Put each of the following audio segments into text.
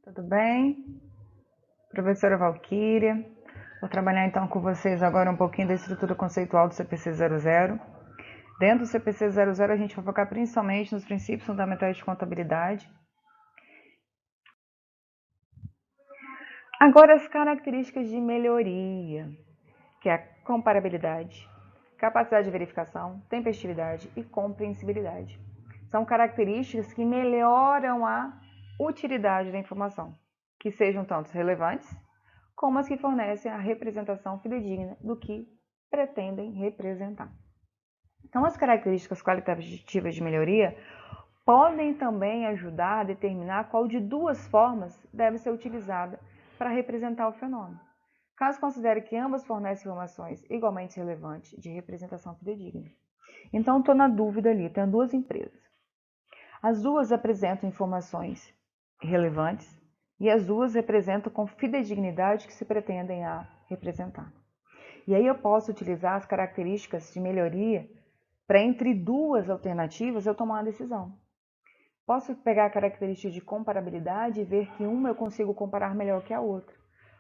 Tudo bem? Professora Valquíria. Vou trabalhar então com vocês agora um pouquinho da estrutura conceitual do CPC 00. Dentro do CPC 00 a gente vai focar principalmente nos princípios fundamentais de contabilidade. Agora as características de melhoria, que é a comparabilidade, capacidade de verificação, tempestividade e compreensibilidade. São características que melhoram a utilidade da informação, que sejam tanto relevantes, como as que fornecem a representação fidedigna do que pretendem representar. Então, as características qualitativas de melhoria podem também ajudar a determinar qual de duas formas deve ser utilizada para representar o fenômeno. Caso considere que ambas fornecem informações igualmente relevantes de representação fidedigna. Então, estou na dúvida ali, tenho duas empresas. As duas apresentam informações relevantes e as duas representam com fidedignidade que se pretendem a representar. E aí eu posso utilizar as características de melhoria para, entre duas alternativas, eu tomar uma decisão. Posso pegar a característica de comparabilidade e ver que uma eu consigo comparar melhor que a outra.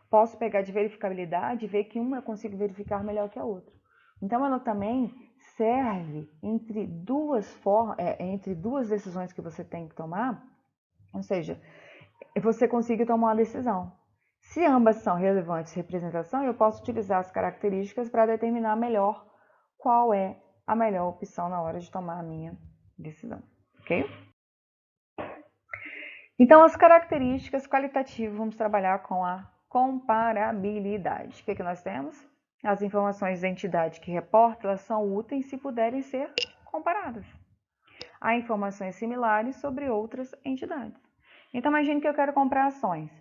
Posso pegar de verificabilidade e ver que uma eu consigo verificar melhor que a outra. Então, ela também serve entre duas decisões que você tem que tomar, ou seja, você consiga tomar uma decisão. Se ambas são relevantes de representação, eu posso utilizar as características para determinar melhor qual é a melhor opção na hora de tomar a minha decisão, ok? Então, as características qualitativas, vamos trabalhar com a comparabilidade. O que nós temos? As informações da entidade que reporta, elas são úteis se puderem ser comparadas. Há informações similares sobre outras entidades. Então, imagine que eu quero comprar ações.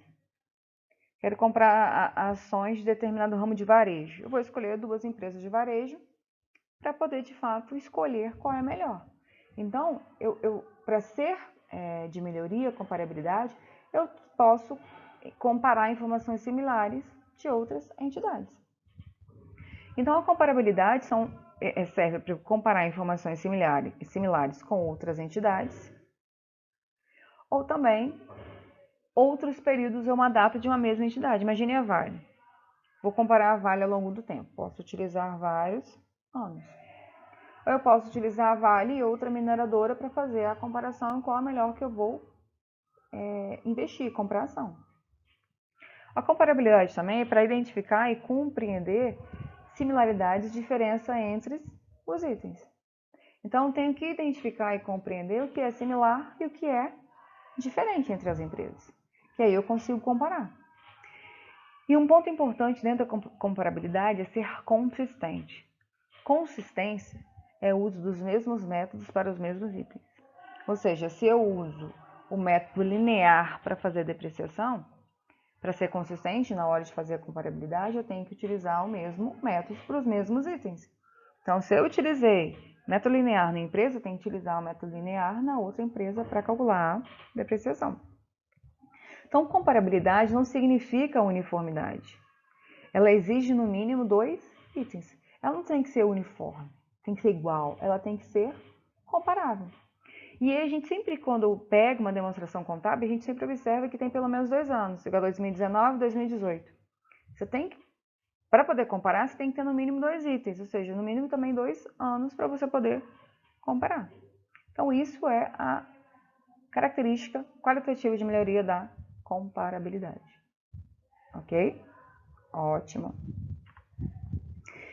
Quero comprar ações de determinado ramo de varejo. Eu vou escolher duas empresas de varejo para poder, de fato, escolher qual é a melhor. Então, para ser de melhoria, comparabilidade, eu posso comparar informações similares de outras entidades. Então, a comparabilidade serve para comparar informações similares com outras entidades, ou também outros períodos ou uma data de uma mesma entidade. Imagine a Vale. Vou comparar a Vale ao longo do tempo. Posso utilizar vários anos. Ou eu posso utilizar a Vale e outra mineradora para fazer a comparação em qual é a melhor que eu vou investir, comprar ação. A comparabilidade também é para identificar e compreender similaridades e diferença entre os itens. Então, tenho que identificar e compreender o que é similar e o que é diferente entre as empresas. Que aí eu consigo comparar. E um ponto importante dentro da comparabilidade é ser consistente. Consistência é o uso dos mesmos métodos para os mesmos itens. Ou seja, se eu uso o método linear para fazer a depreciação, para ser consistente na hora de fazer a comparabilidade, eu tenho que utilizar o mesmo método para os mesmos itens. Então, se eu utilizei método linear na empresa, eu tenho que utilizar o método linear na outra empresa para calcular a depreciação. Então, comparabilidade não significa uniformidade. Ela exige, no mínimo, 2 itens. Ela não tem que ser uniforme, tem que ser igual, ela tem que ser comparável. E aí a gente sempre, quando pega uma demonstração contábil, a gente sempre observa que tem pelo menos 2 anos, igual 2019 e 2018. Você tem que, para poder comparar, você tem que ter no mínimo 2 itens, ou seja, no mínimo também 2 anos para você poder comparar. Então, isso é a característica qualitativa de melhoria da comparabilidade. Ok? Ótimo.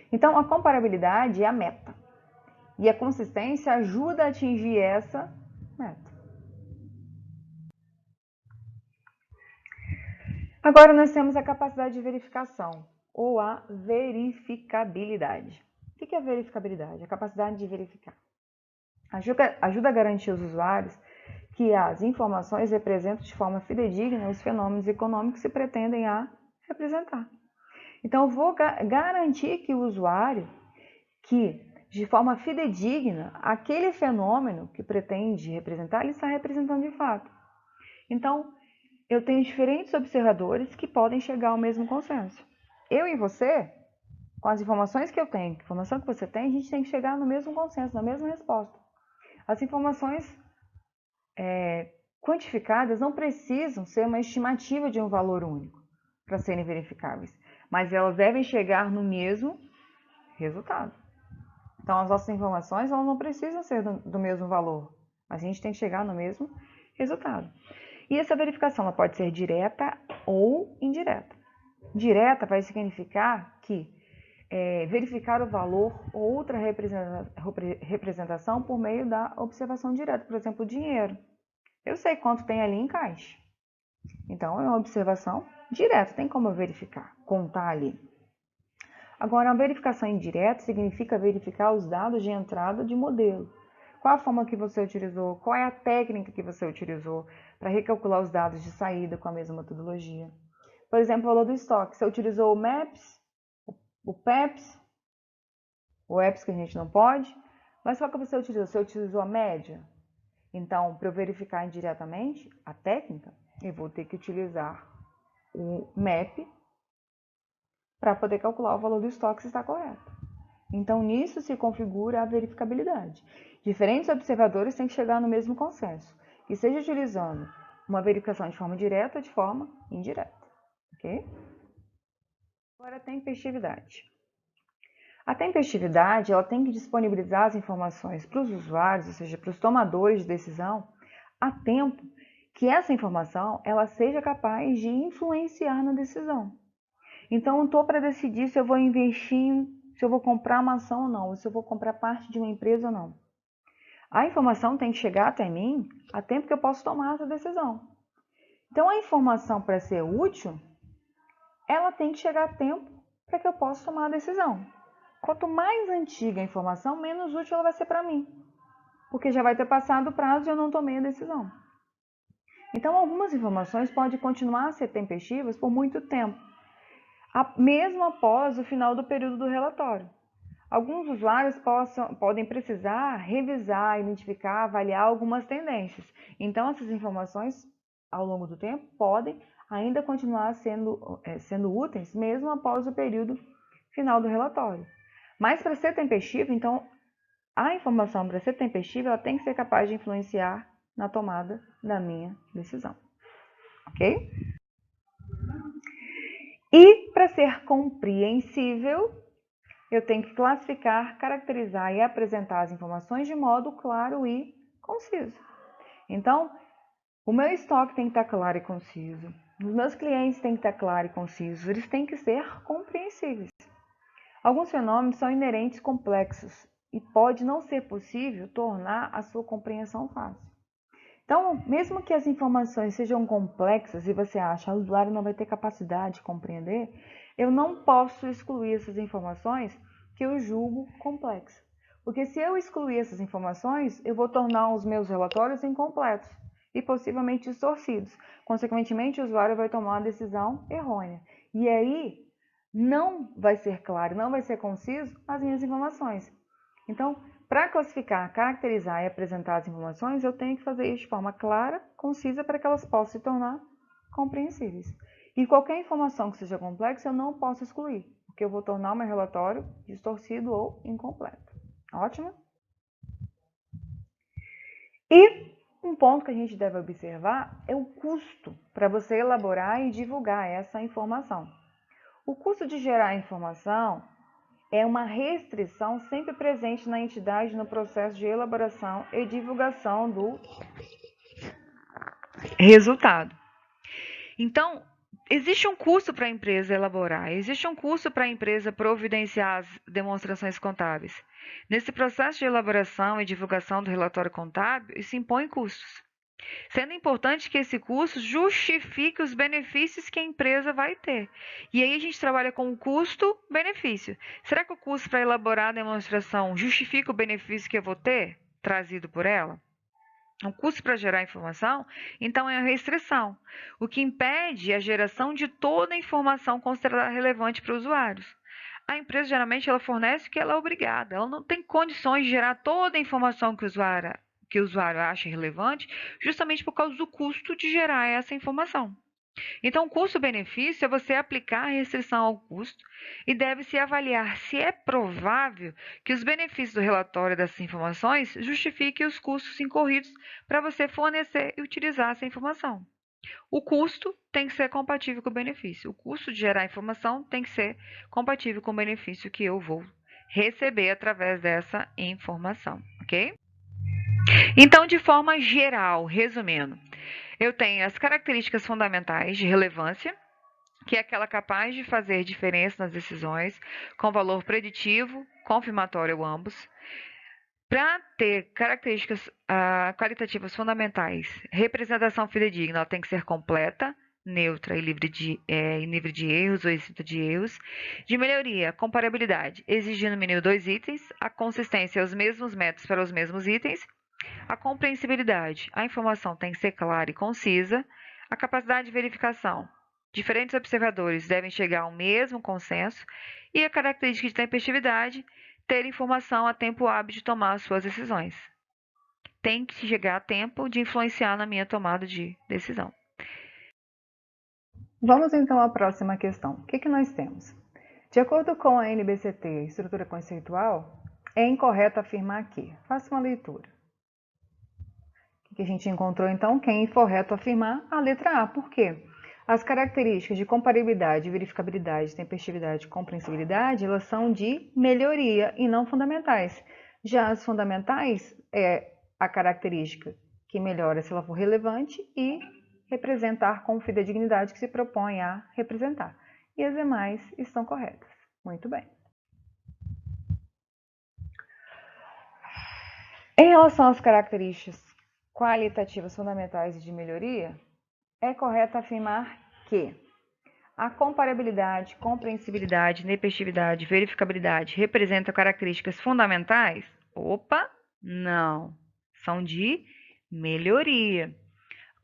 Então, a comparabilidade é a meta. E a consistência ajuda a atingir essa meta. Agora nós temos a capacidade de verificação, ou a verificabilidade. O que é a verificabilidade? A capacidade de verificar. Ajuda a garantir aos usuários que as informações representam de forma fidedigna os fenômenos econômicos que se pretendem a representar. Então, eu vou garantir que o usuário, que de forma fidedigna, aquele fenômeno que pretende representar, ele está representando de fato. Então, eu tenho diferentes observadores que podem chegar ao mesmo consenso. Eu e você, com as informações que eu tenho, a informação que você tem, a gente tem que chegar no mesmo consenso, na mesma resposta. As informações quantificadas não precisam ser uma estimativa de um valor único para serem verificáveis, mas elas devem chegar no mesmo resultado. Então, as nossas informações elas não precisam ser do mesmo valor. A gente tem que chegar no mesmo resultado. E essa verificação ela pode ser direta ou indireta. Direta vai significar que verificar o valor ou outra representação por meio da observação direta. Por exemplo, o dinheiro. Eu sei quanto tem ali em caixa. Então, é uma observação direta. Tem como eu verificar, contar ali. Agora, a verificação indireta significa verificar os dados de entrada de modelo. Qual a forma que você utilizou? Qual é a técnica que você utilizou para recalcular os dados de saída com a mesma metodologia? Por exemplo, o valor do estoque. Você utilizou o MAPS, o PEPS, o EPS que a gente não pode, mas qual que você utilizou? Você utilizou a média? Então, para eu verificar indiretamente a técnica, eu vou ter que utilizar o MAP para poder calcular o valor do estoque se está correto. Então, nisso se configura a verificabilidade. Diferentes observadores têm que chegar no mesmo consenso, que seja utilizando uma verificação de forma direta ou de forma indireta. Ok? Agora, a tempestividade. A tempestividade ela tem que disponibilizar as informações para os usuários, ou seja, para os tomadores de decisão, a tempo que essa informação ela seja capaz de influenciar na decisão. Então, eu estou para decidir se eu vou investir, se eu vou comprar uma ação ou não, ou se eu vou comprar parte de uma empresa ou não. A informação tem que chegar até mim a tempo que eu posso tomar essa decisão. Então, a informação, para ser útil, ela tem que chegar a tempo para que eu possa tomar a decisão. Quanto mais antiga a informação, menos útil ela vai ser para mim, porque já vai ter passado o prazo e eu não tomei a decisão. Então, algumas informações podem continuar a ser tempestivas por muito tempo, mesmo após o final do período do relatório. Alguns usuários podem precisar revisar, identificar, avaliar algumas tendências. Então, essas informações, ao longo do tempo, podem ainda continuar sendo úteis, mesmo após o período final do relatório. Mas para ser tempestivo, então, a informação para ser tempestiva, ela tem que ser capaz de influenciar na tomada da minha decisão. Ok? E para ser compreensível, eu tenho que classificar, caracterizar e apresentar as informações de modo claro e conciso. Então, o meu estoque tem que estar claro e conciso. Os meus clientes têm que estar claro e conciso. Eles têm que ser compreensíveis. Alguns fenômenos são inerentes complexos e pode não ser possível tornar a sua compreensão fácil. Então, mesmo que as informações sejam complexas e você acha que o usuário não vai ter capacidade de compreender, eu não posso excluir essas informações que eu julgo complexas. Porque se eu excluir essas informações, eu vou tornar os meus relatórios incompletos e possivelmente distorcidos. Consequentemente, o usuário vai tomar uma decisão errônea. E aí, não vai ser claro, não vai ser conciso as minhas informações. Então, para classificar, caracterizar e apresentar as informações, eu tenho que fazer isso de forma clara, concisa, para que elas possam se tornar compreensíveis. E qualquer informação que seja complexa, eu não posso excluir, porque eu vou tornar o meu relatório distorcido ou incompleto. Ótimo? E um ponto que a gente deve observar é o custo para você elaborar e divulgar essa informação. O custo de gerar a informação é uma restrição sempre presente na entidade no processo de elaboração e divulgação do resultado. Então, existe um custo para a empresa elaborar, existe um custo para a empresa providenciar as demonstrações contábeis. Nesse processo de elaboração e divulgação do relatório contábil, isso impõe custos, sendo importante que esse custo justifique os benefícios que a empresa vai ter. E aí a gente trabalha com o custo-benefício. Será que o custo para elaborar a demonstração justifica o benefício que eu vou ter trazido por ela? O custo para gerar informação, então, é a restrição, o que impede a geração de toda a informação considerada relevante para os usuários. A empresa, geralmente, ela fornece o que ela é obrigada. Ela não tem condições de gerar toda a informação que o usuário acha relevante, justamente por causa do custo de gerar essa informação. Então, custo-benefício é você aplicar a restrição ao custo e deve-se avaliar se é provável que os benefícios do relatório dessas informações justifiquem os custos incorridos para você fornecer e utilizar essa informação. O custo tem que ser compatível com o benefício. O custo de gerar informação tem que ser compatível com o benefício que eu vou receber através dessa informação, ok? Então, de forma geral, resumindo, eu tenho as características fundamentais de relevância, que é aquela capaz de fazer diferença nas decisões, com valor preditivo, confirmatório ou ambos. Para ter características qualitativas fundamentais, representação fidedigna ela tem que ser completa, neutra e livre de erros ou isenta de erros. De melhoria, comparabilidade, exigindo no mínimo 2 itens, a consistência é os mesmos métodos para os mesmos itens, a compreensibilidade, a informação tem que ser clara e concisa, a capacidade de verificação, diferentes observadores devem chegar ao mesmo consenso, e a característica de tempestividade, ter informação a tempo hábil de tomar as suas decisões. Tem que chegar a tempo de influenciar na minha tomada de decisão. Vamos então à próxima questão. O que nós temos? De acordo com a NBCT, estrutura conceitual, é incorreto afirmar que. Faça uma leitura. O que a gente encontrou então? Que é incorreto afirmar a letra A. Por quê? As características de comparabilidade, verificabilidade, tempestividade e compreensibilidade, elas são de melhoria e não fundamentais. Já as fundamentais é a característica que melhora se ela for relevante e representar com fidedignidade que se propõe a representar. E as demais estão corretas. Muito bem. Em relação às características qualitativas fundamentais e de melhoria, é correto afirmar que a comparabilidade, compreensibilidade, tempestividade, verificabilidade representam características fundamentais? Opa, não. São de melhoria.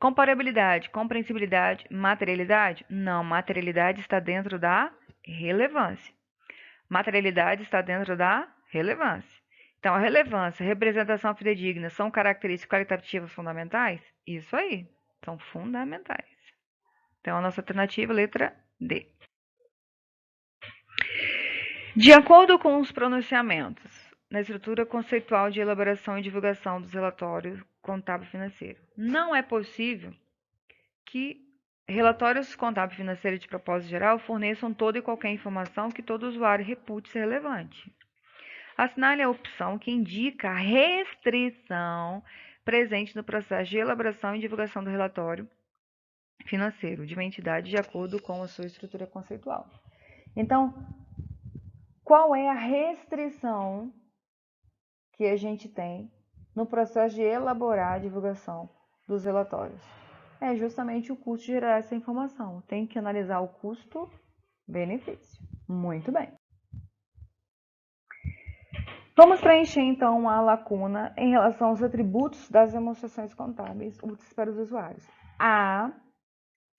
Comparabilidade, compreensibilidade, materialidade? Não, materialidade está dentro da relevância. Materialidade está dentro da relevância. Então, a relevância, representação fidedigna são características qualitativas fundamentais? Isso aí, são fundamentais. Então, a nossa alternativa, letra D. De acordo com os pronunciamentos na estrutura conceitual de elaboração e divulgação dos relatórios contábil financeiro, não é possível que relatórios contábil financeiro de propósito geral forneçam toda e qualquer informação que todo usuário repute ser relevante. Assinale a opção que indica a restrição presente no processo de elaboração e divulgação do relatório financeiro de uma entidade de acordo com a sua estrutura conceitual. Então, qual é a restrição que a gente tem no processo de elaborar a divulgação dos relatórios? É justamente o custo de gerar essa informação. Tem que analisar o custo-benefício. Muito bem. Vamos preencher, então, a lacuna em relação aos atributos das demonstrações contábeis úteis para os usuários. A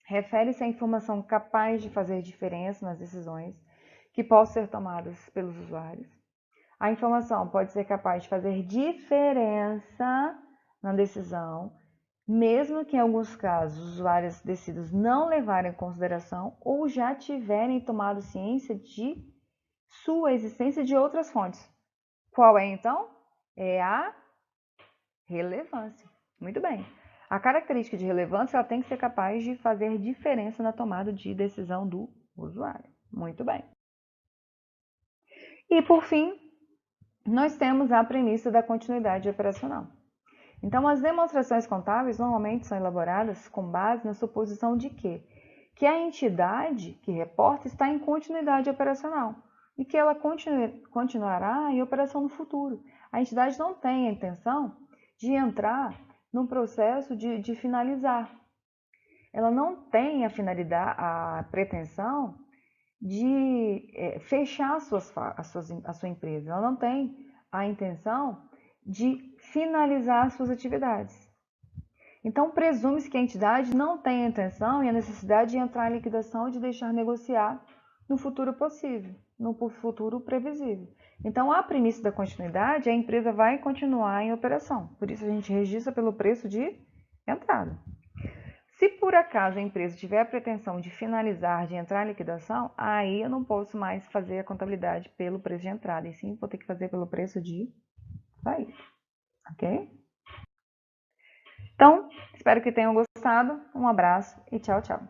refere-se à informação capaz de fazer diferença nas decisões que possam ser tomadas pelos usuários. A informação pode ser capaz de fazer diferença na decisão, mesmo que em alguns casos os usuários decidam não levarem em consideração ou já tiverem tomado ciência de sua existência de outras fontes. Qual é, então? É a relevância. Muito bem. A característica de relevância ela tem que ser capaz de fazer diferença na tomada de decisão do usuário. Muito bem. E, por fim, nós temos a premissa da continuidade operacional. Então, as demonstrações contábeis normalmente são elaboradas com base na suposição de quê? Que a entidade que reporta está em continuidade operacional e que ela continuará em operação no futuro. A entidade não tem a intenção de entrar num processo de finalizar. Ela não tem a finalidade, a pretensão de fechar a sua empresa. Ela não tem a intenção de finalizar as suas atividades. Então, presume-se que a entidade não tem a intenção e a necessidade de entrar em liquidação e de deixar negociar no futuro possível, no futuro previsível. Então, a premissa da continuidade, a empresa vai continuar em operação. Por isso, a gente registra pelo preço de entrada. Se por acaso a empresa tiver a pretensão de finalizar, de entrar em liquidação, aí eu não posso mais fazer a contabilidade pelo preço de entrada, e sim vou ter que fazer pelo preço de saída, ok? Então, espero que tenham gostado. Um abraço e tchau, tchau.